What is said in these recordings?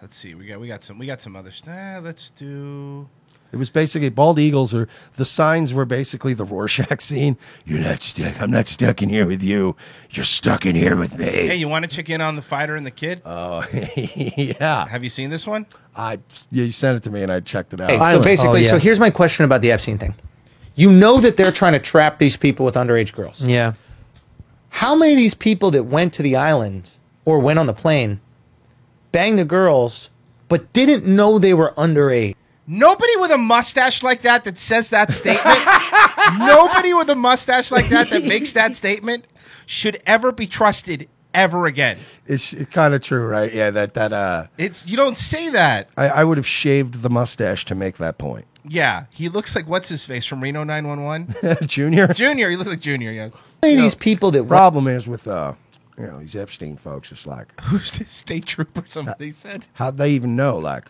Let's see. We got some other stuff. Let's do. It was basically bald eagles, or the signs were basically the Rorschach scene. You're not stuck. I'm not stuck in here with you. You're stuck in here with me. Hey, you want to check in on the fighter and the kid? Oh, yeah. Have you seen this one? Yeah, you sent it to me and I checked it out. Hey, so basically, so here's my question about the Epstein thing. You know that they're trying to trap these people with underage girls. Yeah. How many of these people that went to the island or went on the plane banged the girls but didn't know they were underage? Nobody with a mustache like that says that statement, nobody with a mustache like that makes that statement should ever be trusted ever again. It's kind of true, right? Yeah, it's you don't say that. I would have shaved the mustache to make that point. Yeah, he looks like what's his face from Reno 911? Junior? Junior, he looks like Junior, yes. How many of these people that problem is with these Epstein folks, it's like who's this state trooper? Somebody said. How'd they even know? Like,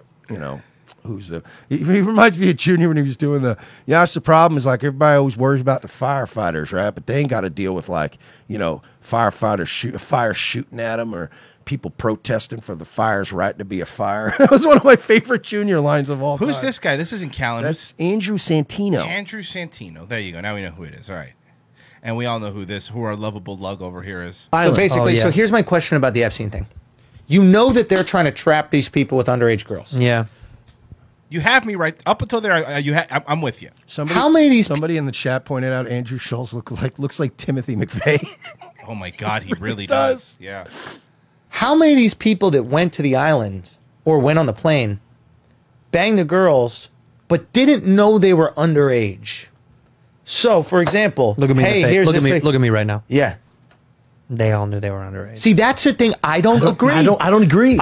who's the? He reminds me of Junior when he was doing that's the problem is like everybody always worries about the firefighters, right? But they ain't got to deal with firefighters fire shooting at them or people protesting for the fire's right to be a fire. That was one of my favorite Junior lines of all time. Who's this guy? This isn't Callan. That's Andrew Santino. Andrew Santino. There you go. Now we know who it is. All right. And we all know who our lovable lug over here is. So basically, so here's my question about the Epstein thing. You know that they're trying to trap these people with underage girls. Yeah. You have me right up until there. I'm with you. Somebody in the chat pointed out Andrew Schultz looks like Timothy McVeigh. Oh my God, he really does. Yeah. How many of these people that went to the island or went on the plane banged the girls but didn't know they were underage? So, for example, look at me. Hey, look at me right now. Yeah. They all knew they were underage. See, that's the thing. I don't agree. I don't agree.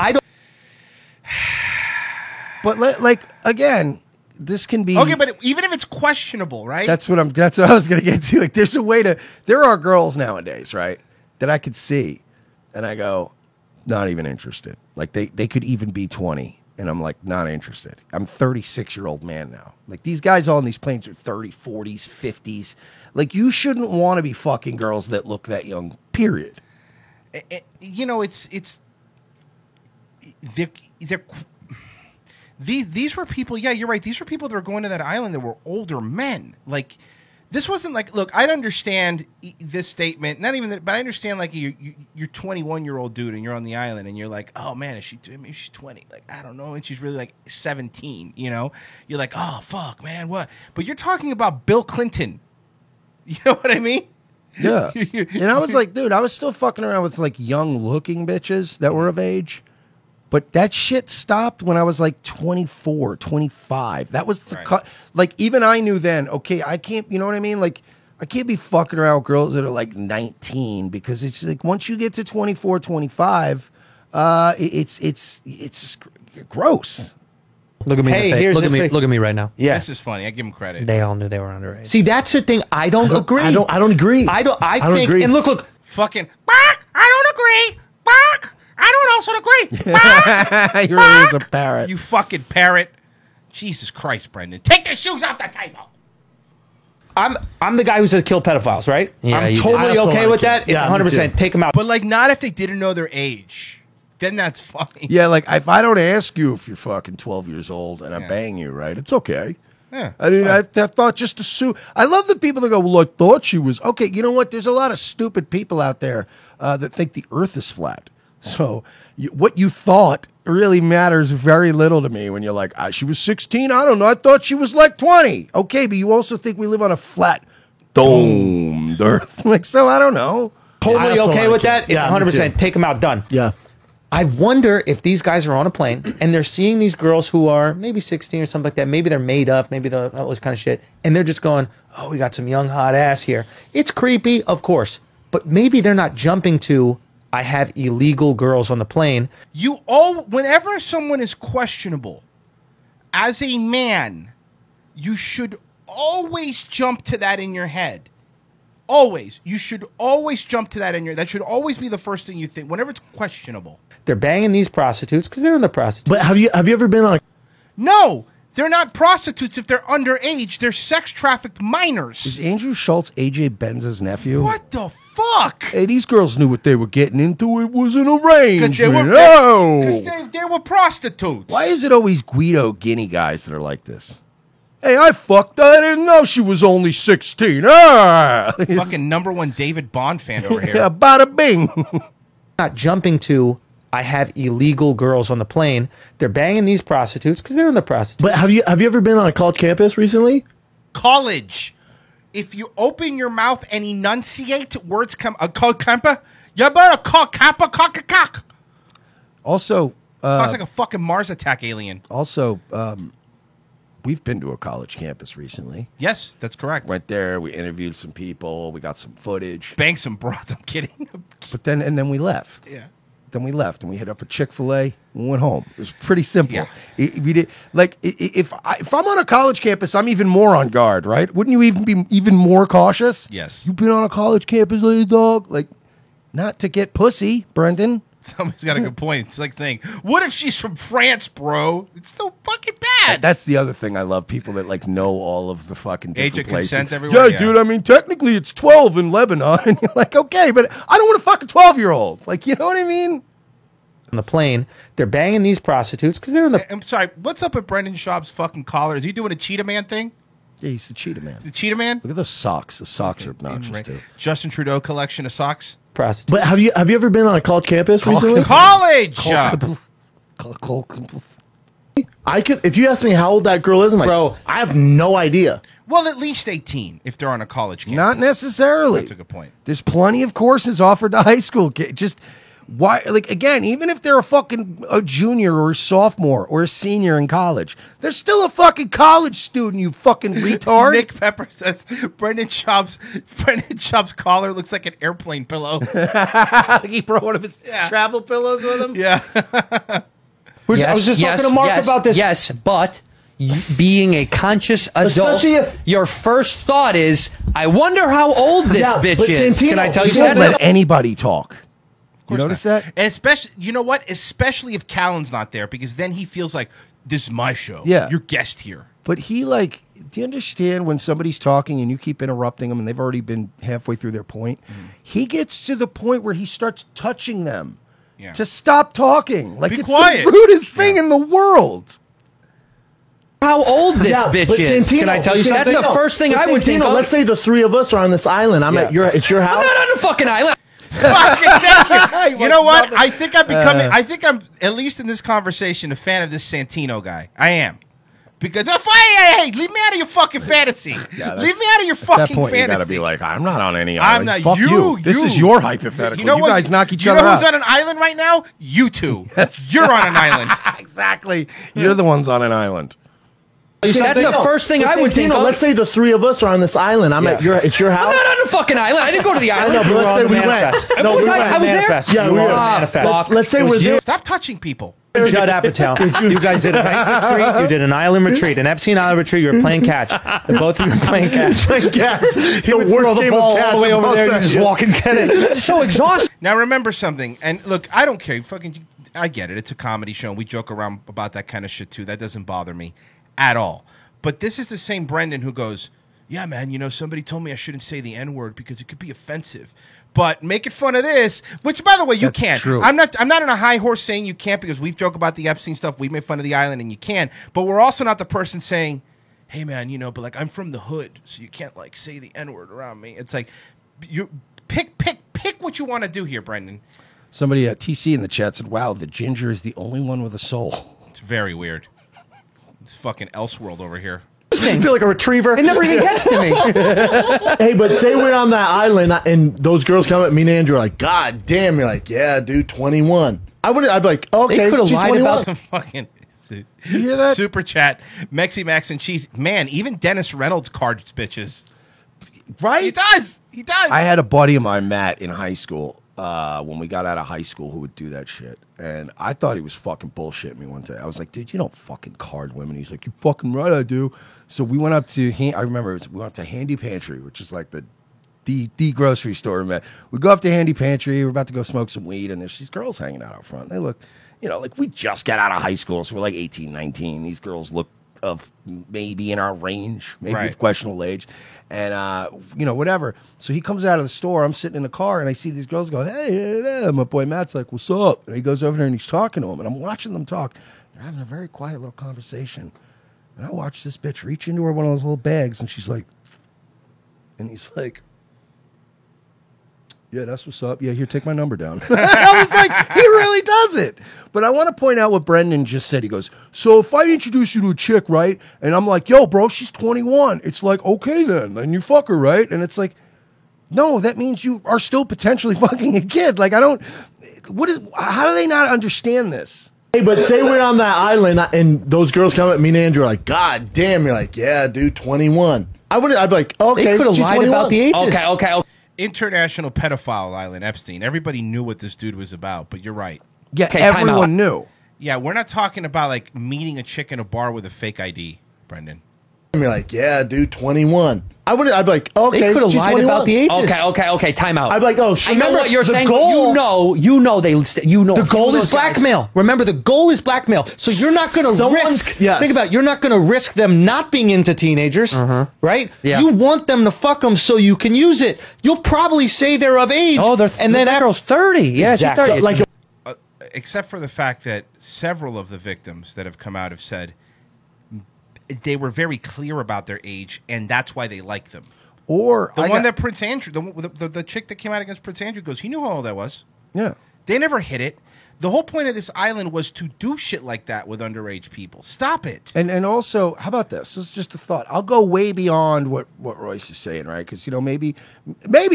But again, this can be okay. But even if it's questionable, right? That's what I was going to get to. Like, there's a way to. There are girls nowadays, right, that I could see, and I go, not even interested. Like they could even be 20, and I'm like, not interested. I'm 36-year-old man now. Like these guys on these planes are 30s, 40s, 50s. Like you shouldn't want to be fucking girls that look that young. Period. These were people. Yeah, you're right. These were people that were going to that island that were older men. Like this wasn't like. Look, I understand this statement. Not even that, but I understand like you're 21-year-old dude and you're on the island and you're like, oh man, is she? Maybe she's 20. Like I don't know, and she's really like 17. You're like, oh fuck, man, what? But you're talking about Bill Clinton. You know what I mean? Yeah. And I was like, dude, I was still fucking around with like young looking bitches that were of age. But that shit stopped when I was like 24, 25. That was the cut. Like, even I knew then, okay, I can't, you know what I mean? Like, I can't be fucking around with girls that are like 19 because it's like once you get to 24, 25, it's just gross. Look at me. Hey, look at me right now. Yeah. This is funny. I give him credit. They all knew they were underage. See, that's the thing. I don't agree. I don't agree. I don't think, agree. and look. Fucking, I don't agree. I don't also agree. He really is a parrot. You fucking parrot. Jesus Christ, Brendan. Take the shoes off the table. I'm the guy who says kill pedophiles, right? Yeah, I'm you do. totally okay with that. Yeah, It's 100%. Take them out. But like not if they didn't know their age. Then that's funny. Yeah, like if I don't ask you if you're fucking 12 years old and I bang you, right? It's okay. Yeah, I mean, I thought just to sue. I love the people that go, well, I thought she was. Okay, you know what? There's a lot of stupid people out there that think the earth is flat. So what you thought really matters very little to me when you're like, she was 16. I don't know. I thought she was like 20. Okay, but you also think we live on a flat domed earth. Like, so I don't know. Totally okay with that. It's 100%. Take them out. Done. Yeah. I wonder if these guys are on a plane and they're seeing these girls who are maybe 16 or something like that. Maybe they're made up. Maybe all this kind of shit. And they're just going, oh, we got some young hot ass here. It's creepy, of course. But maybe they're not jumping to, I have illegal girls on the plane. Whenever someone is questionable, as a man, you should always jump to that in your head. Always. You should always jump to that in your... That should always be the first thing you think, whenever it's questionable. They're banging these prostitutes because they're in the prostitutes. But have you ever been like... No! They're not prostitutes if they're underage. They're sex trafficked minors. Is Andrew Schultz AJ Benz's nephew? What the fuck? Hey, these girls knew what they were getting into. It was an arrangement. They were prostitutes. Why is it always Guido Guinea guys that are like this? Hey, I fucked her. I didn't know she was only 16. Ah! Fucking #1 David Bond fan over here. Yeah, bada bing. Not jumping to, I have illegal girls on the plane. They're banging these prostitutes because they're in the prostitutes. But have you ever been on a college campus recently? College. If you open your mouth and enunciate, words come. Campa. You better call Campa cock. Also, Sounds like a fucking Mars attack alien. Also, we've been to a college campus recently. Yes, that's correct. Went there. We interviewed some people. We got some footage. Banged some broads. I'm kidding. But then we left. Yeah. Then we left and we hit up a Chick-fil-A and went home. It was pretty simple. Yeah. We did if I'm on a college campus, I'm even more on guard, right? Wouldn't you even be even more cautious? Yes. You've been on a college campus, little dog. Like, not to get pussy, Brendan. Somebody's got a good point. It's like saying, "What if she's from France, bro?" It's so fucking bad. That's the other thing I love. People that like know all of the fucking different Age of places. consent everywhere. Yeah, dude. I mean, technically it's 12 in Lebanon, and you're like, okay, but I don't want to fuck a 12-year-old. Like, you know what I mean? On the plane, they're banging these prostitutes because they're in the. I'm sorry. What's up with Brendan Schaub's fucking collar? Is he doing a Cheetah Man thing? Yeah, he's the cheetah man. The Cheetah Man? Look at those socks. Those socks are obnoxious Right. too. Justin Trudeau collection of socks. Prostitutes. But have you ever been on a college campus recently? College. I could, if you ask me how old that girl is, I'm like, Bro. I have no idea. Well, at least 18 if they're on a college campus. Not necessarily. That's a good point. There's plenty of courses offered to high school kids. Just why? Like again, even if they're a junior or a sophomore or a senior in college, they're still a fucking college student. You fucking retard. Nick Pepper says Brendan Schaub's collar looks like an airplane pillow. He brought one of his travel pillows with him. Yeah. I was just talking to Mark about this. Yes, but being a conscious adult, Especially if- your first thought is, I wonder how old this Yeah, bitch but is. Santino- Can I tell you You don't something? let anybody talk. You notice that? And especially, you know what? Especially if Callan's not there, because then he feels like this is my show. Yeah. You're guest here. But he like, do you understand when somebody's talking and you keep interrupting them and they've already been halfway through their point? He gets to the point where he starts touching them Yeah. to stop talking. Like Be it's quiet. the rudest thing in the world. How old this Yeah, bitch but is. Santino- Can I tell you Santino- something? That's the first thing I would think of. Let's say the three of us are on this island. I'm at it's your house. I'm not on the fucking island. Fucking thank you. You know what? I think I'm becoming. I think I'm at least in this conversation a fan of this Santino guy. I am. Because hey, leave me out of your fucking fantasy. Leave me out of your At that fucking point, fantasy. you gotta be like, I'm not on any I'm island. not. Fuck you. This is your hypothetical. You, what? guys knock each you other know who's out. on an island right now? You two. You're on an island. Exactly. You're the ones on an island. That's the first thing I would think of. Let's say the three of us are on this island. I'm at it's your I'm house. not on the fucking island. I didn't go to the island. No, but let's say we went. No, we went. I was there. Yeah, we were. Let's say we're there. Stop touching people. Judd Apatow. You guys did a night retreat. You did an island retreat, an Epstein Island retreat. You were playing catch. And both of you were playing catch. He would throw the ball all the way over there and just walk and get it. It's so exhausting. Now remember something, and look, I don't care. I get it. It's a comedy show, and we joke around about that kind of shit too. That doesn't bother me at all. But this is the same Brendan who goes, "Yeah, man, you know, somebody told me I shouldn't say the N-word because it could be offensive." But making fun of this, which by the way, you That's can. true. I'm not on a high horse saying you can't because we've joked about the Epstein stuff. We made fun of the island, and you can. But we're also not the person saying, "Hey, man, you know, but like I'm from the hood, so you can't like say the N-word around me." It's like you pick what you want to do here, Brendan. Somebody at TC in the chat said, wow, the ginger is the only one with a soul. It's very weird. It's fucking Elseworld over here. I feel like a retriever. It never even gets to me. Hey, but say we're on that island and those girls come at me and Andrew are like, God damn. You're like, yeah, dude, 21. I'd be like, okay, They could have she's lied 21. about The fucking You hear that? super chat, Mexi Max and Cheese. Man, even Dennis Reynolds cards bitches. Right? He does. He does. I had a buddy of mine, Matt, in high school, when we got out of high school, who would do that shit. And I thought he was fucking bullshitting me one day. I was like, dude, you don't fucking card women. He's like, you fucking right, I do. So we went up to, I remember, we went up to Handy Pantry, which is like the grocery store, man. We go up to Handy Pantry. We're about to go smoke some weed, and there's these girls hanging out front. They look, you know, like we just got out of high school, so we're like 18, 19. These girls look of maybe in our range, maybe Right. of questionable age, and whatever. So he comes out of the store. I'm sitting in the car, and I see these girls go, "Hey." My boy Matt's like, "What's up?" And he goes over there and he's talking to him, and I'm watching them talk. They're having a very quiet little conversation, and I watch this bitch reach into her one of those little bags, and she's like, and he's like, "Yeah, that's what's up. Yeah, here, take my number down." I was like, he really does it. But I want to point out what Brendan just said. He goes, "So if I introduce you to a chick, right? And I'm like, yo, bro, she's 21. It's like, okay, then you fuck her, right?" And it's like, no, that means you are still potentially fucking a kid. Like, how do they not understand this? Hey, but say we're on that island and those girls come at me and Andrew are like, "God damn." You're like, "Yeah, dude, 21. I'd be like, okay, They could have she's lied 21. about the ages. Okay. International pedophile island, Epstein. Everybody knew what this dude was about, but you're right. Yeah, Okay, time everyone out. knew. Yeah, we're not talking about like meeting a chick in a bar with a fake ID, Brendan. You're like, "Yeah, dude, 21. I'd be like, okay, They could have she's lied 21. about the ages. Okay. Time out. I'd be like, oh, I know remember what you're the saying. goal- You know they. You know The goal those is guys- blackmail. Remember, the goal is blackmail. So you're not going to Someone's- risk. yes. Think about it. You're not going to risk them not being into teenagers, right? Yeah. You want them to fuck them so you can use it. You'll probably say they're of age. Oh, and then that girl's 30. Yeah, Exactly. she's 30. So, like, Except for the fact that several of the victims that have come out have said they were very clear about their age, and that's why they like them. Or The one that Prince Andrew, the chick that came out against Prince Andrew goes, he knew how old I was. yeah. They never hit it. The whole point of this island was to do shit like that with underage people. Stop it. And also, how about this? This is just a thought. I'll go way beyond what Royce is saying, right? Because maybe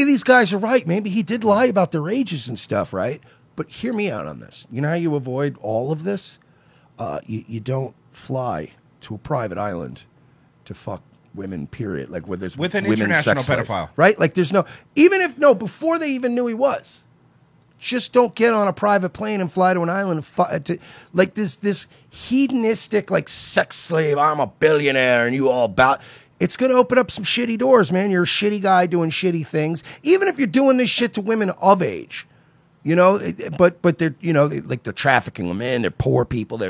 these guys are right. Maybe he did lie about their ages and stuff, right? But hear me out on this. You know how you avoid all of this? You don't fly to a private island to fuck women. Period. Like where there's With an women's international sex slaves, pedophile. right? Like there's before they even knew he was. Just don't get on a private plane and fly to an island like this hedonistic like sex slave. I'm a billionaire and you all about. It's going to open up some shitty doors, man. You're a shitty guy doing shitty things. Even if you're doing this shit to women of age, but they're they're trafficking them in. They're poor people.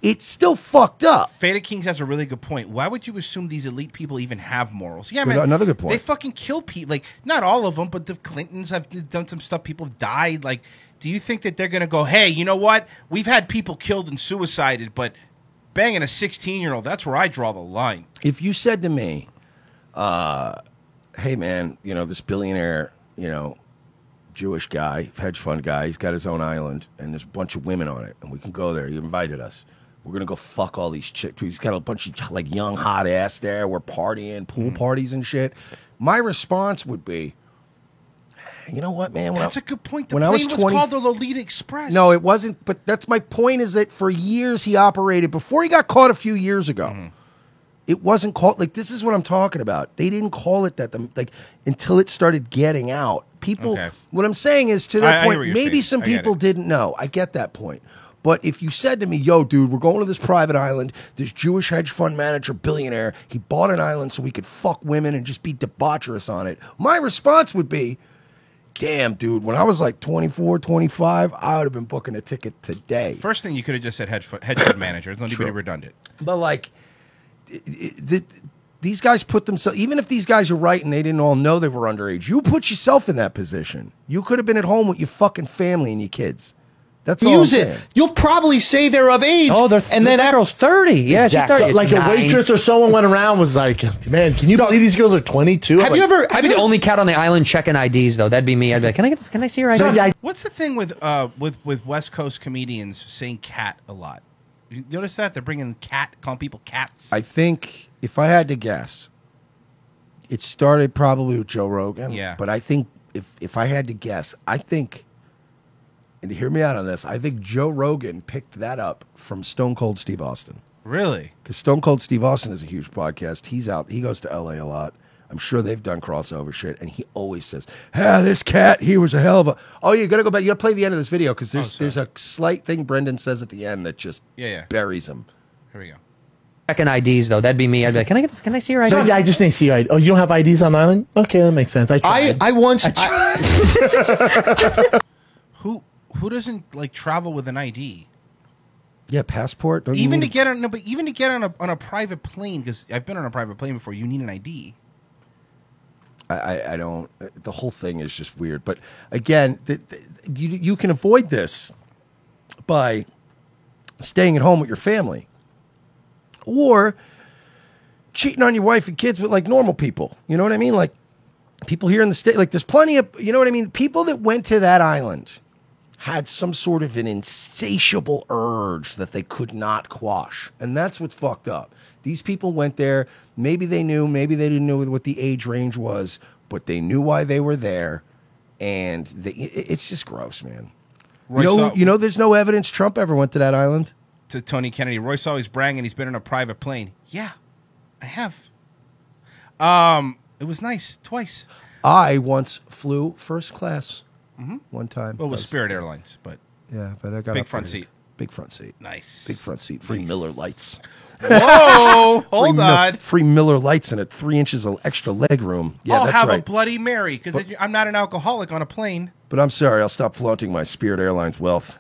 It's still fucked up. Fada Kings has a really good point. Why would you assume these elite people even have morals? Yeah, Good- man. another good point. They fucking kill people. Like, not all of them, but the Clintons have done some stuff. People have died. Like, do you think that they're going to go, hey, you know what? We've had people killed and suicided, but banging a 16-year-old, that's where I draw the line. If you said to me, hey, man, this billionaire, Jewish guy, hedge fund guy, he's got his own island, and there's a bunch of women on it, and we can go there. He invited us. We're going to go fuck all these chicks. He's got a bunch of, like, young, hot ass there. We're partying, pool parties and shit. My response would be, you know what, man? That's a good point. The when I plane was was 20 called the Lolita Express. No, it wasn't. But that's my point is that for years he operated, before he got caught a few years ago, it wasn't called, like, this is what I'm talking about. They didn't call it that, like, until it started getting out. People, Okay. what I'm saying is, to that I hear point, what you're maybe saying. some I get people it. didn't know. I get that point. But if you said to me, yo, dude, we're going to this private island, this Jewish hedge fund manager, billionaire, he bought an island so we could fuck women and just be debaucherous on it, my response would be, damn, dude, when I was like 24, 25, I would have been booking a ticket today. First thing, you could have just said hedge fund manager. It's not even True. redundant. But like, these guys put themselves, even if these guys are right and they didn't all know they were underage, you put yourself in that position. You could have been at home with your fucking family and your kids. That's all Use I'm it. saying. You'll probably say they're of age. Oh, and then that girl's 30. Yeah, she's 30. So, like a 9. waitress or someone went around was like, man, can you believe these girls are 22? have you ever? I'd be the only cat on the island checking IDs, though. That'd be me. I'd be like, can I see your ID? So, yeah, What's the thing with West Coast comedians saying cat a lot? You notice that? They're bringing calling people cats. I think, if I had to guess, it started probably with Joe Rogan. Yeah. But I think, if I had to guess, I think, and hear me out on this, I think Joe Rogan picked that up from Stone Cold Steve Austin. Really? Because Stone Cold Steve Austin is a huge podcast. He's out. He goes to L.A. a lot. I'm sure they've done crossover shit. And he always says, this cat, he was a hell of a... Oh, you got to go back. You got to play the end of this video because there's a slight thing Brendan says at the end that just buries him. Here we go. Checking IDs, though. That'd be me. I'd be like, can I see your ID? so, yeah, I just need to see your ID. Oh, you don't have IDs on the island? Okay, that makes sense. I tried. I once. Who doesn't like travel with an ID? Yeah, passport. Don't you Even need to get on, no, but even to get on a private plane, because I've been on a private plane before, you need an ID. I don't. The whole thing is just weird. But again, you can avoid this by staying at home with your family, or cheating on your wife and kids with like normal people. You know what I mean? Like people here in the state. Like there's plenty of. You know what I mean? People that went to that island had some sort of an insatiable urge that they could not quash, and that's what's fucked up. These people went there. Maybe they knew, maybe they didn't know what the age range was, but they knew why they were there, and it's just gross, man. You know, there's no evidence Trump ever went to that island. To Tony Kennedy, Royce always bragging he's been in a private plane. Yeah, I have. It was nice twice. I once flew first class one time. Well, it was Spirit Airlines, but yeah, but I got big front seat. Big front seat. Nice. Big front seat. Free Miller Lights. Whoa! Hold on. Free Miller Lights and 3 inches of extra leg room. Yeah, I'll that's have right. a Bloody Mary because I'm not an alcoholic on a plane. But I'm sorry, I'll stop flaunting my Spirit Airlines wealth.